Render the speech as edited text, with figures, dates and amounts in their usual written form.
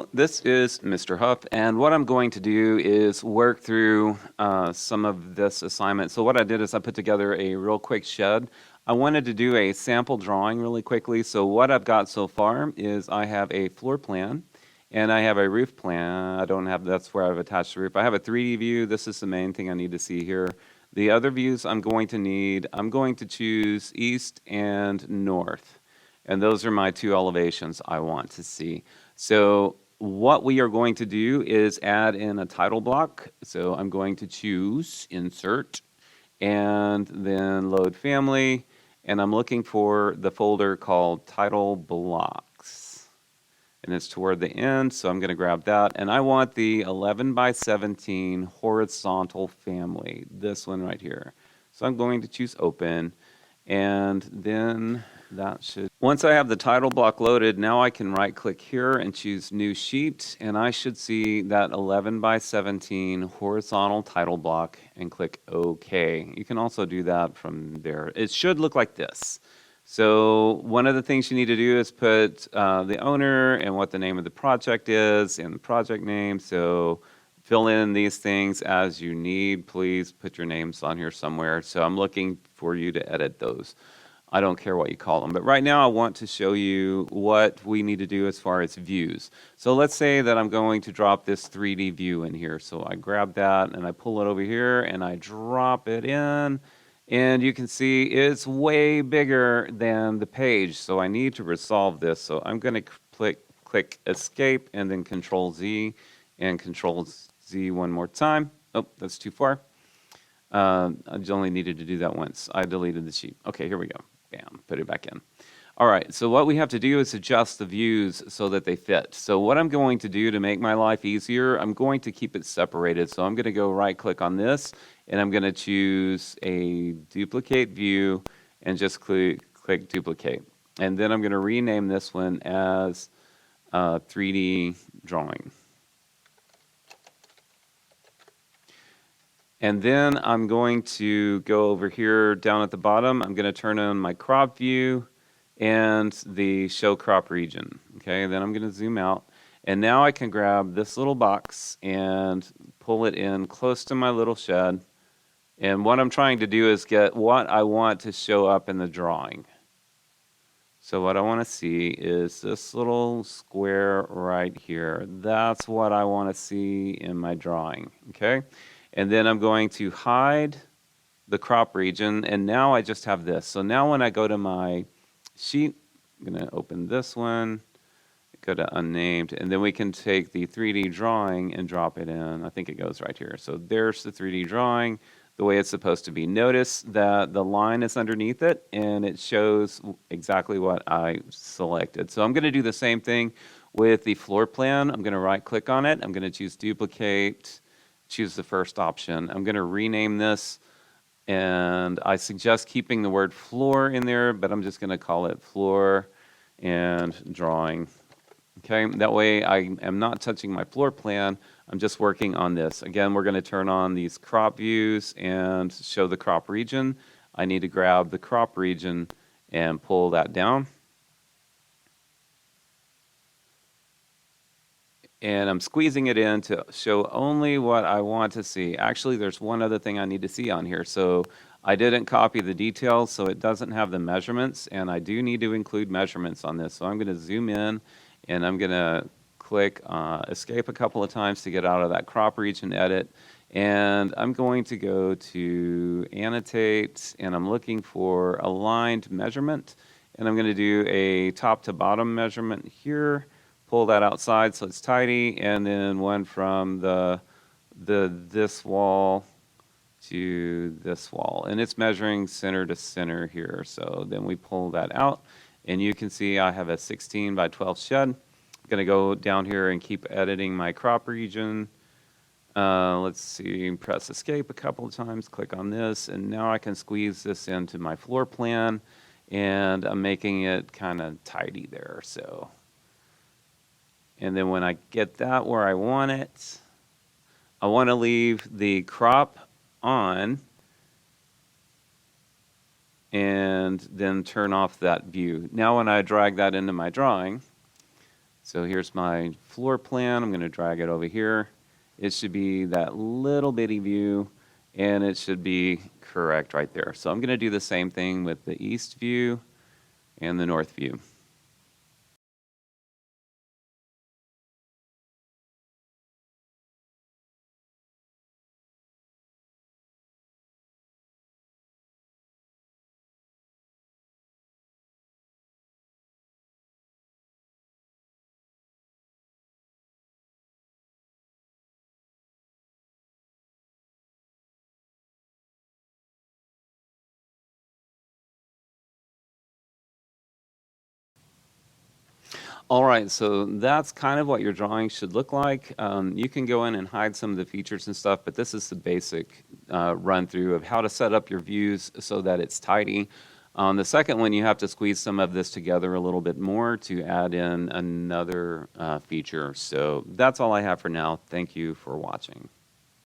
Hello, this is Mr. Huff, and what I'm going to do is work through some of this assignment. So what I did is I put together a real quick shed. I wanted to do a sample drawing really quickly. So what I've got so far is I have a floor plan and I have a roof plan. I don't have, that's where I've attached the roof. I have a 3D view. This is the main thing I need to see here. The other views I'm going to need, I'm going to choose east and north. And those are my two elevations I want to see. So what we are going to do is add in a title block. So I'm going to choose insert and then load family. And I'm looking for the folder called title blocks. And it's toward the end, so I'm going to grab that. And I want the 11 by 17 horizontal family, this one right here. So I'm going to choose open. And then that should, once I have the title block loaded, now I can right click here and choose new sheet, and I should see that 11 by 17 horizontal title block and click OK. You can also do that from there. It should look like this. So one of the things you need to do is put the owner and what the name of the project is and the project name. So fill in these things as you need. Please put your names on here somewhere. So I'm looking for you to edit those. I don't care what you call them. But right now I want to show you what we need to do as far as views. So let's say that I'm going to drop this 3D view in here. So I grab that and I pull it over here and I drop it in. And you can see it's way bigger than the page. So I need to resolve this. So I'm going to click Escape and then Control Z and Control Z one more time. Oh, that's too far. I only needed to do that once. I deleted the sheet. Okay, here we go. Bam, put it back in. All right, so what we have to do is adjust the views so that they fit. So what I'm going to do to make my life easier, I'm going to keep it separated. So I'm going to go right click on this and I'm going to choose a duplicate view and just click duplicate. And then I'm going to rename this one as 3D drawing. And then I'm going to go over here down at the bottom. I'm going to turn on my crop view and the show crop region. Okay, then I'm going to zoom out. And now I can grab this little box and pull it in close to my little shed. And what I'm trying to do is get what I want to show up in the drawing. So what I want to see is this little square right here. That's what I want to see in my drawing. Okay. And then I'm going to hide the crop region, and now I just have this. So now when I go to my sheet, I'm going to open this one, go to unnamed, and then we can take the 3D drawing and drop it in. I think it goes right here. So there's the 3D drawing, the way it's supposed to be. Notice that the line is underneath it, and it shows exactly what I selected. So I'm going to do the same thing with the floor plan. I'm going to right-click on it. I'm going to choose Duplicate, choose the first option. I'm going to rename this, and I suggest keeping the word floor in there, but I'm just going to call it floor and drawing. Okay, that way I am not touching my floor plan. I'm just working on this. Again, we're going to turn on these crop views and show the crop region. I need to grab the crop region and pull that down. And I'm squeezing it in to show only what I want to see. Actually, there's one other thing I need to see on here. So I didn't copy the details, so it doesn't have the measurements, and I do need to include measurements on this. So I'm going to zoom in, and I'm going to click Escape a couple of times to get out of that crop region edit. And I'm going to go to Annotate, and I'm looking for Aligned Measurement. And I'm going to do a top to bottom measurement here. Pull that outside so it's tidy, and then one from this wall to this wall, and it's measuring center to center here. So then we pull that out, and you can see I have a 16 by 12 shed. I'm going to go down here and keep editing my crop region. Let's see, press Escape a couple of times, click on this, and now I can squeeze this into my floor plan, and I'm making it kind of tidy there. So. And then when I get that where I want it, I want to leave the crop on and then turn off that view. Now when I drag that into my drawing, So here's my floor plan. I'm going to drag it over here. It should be that little bitty view, and it should be correct right there. So I'm going to do the same thing with the east view and the north view. All right, so that's kind of what your drawing should look like. You can go in and hide some of the features and stuff, but this is the basic run through of how to set up your views so that it's tidy. On the second one, you have to squeeze some of this together a little bit more to add in another feature. So that's all I have for now. Thank you for watching.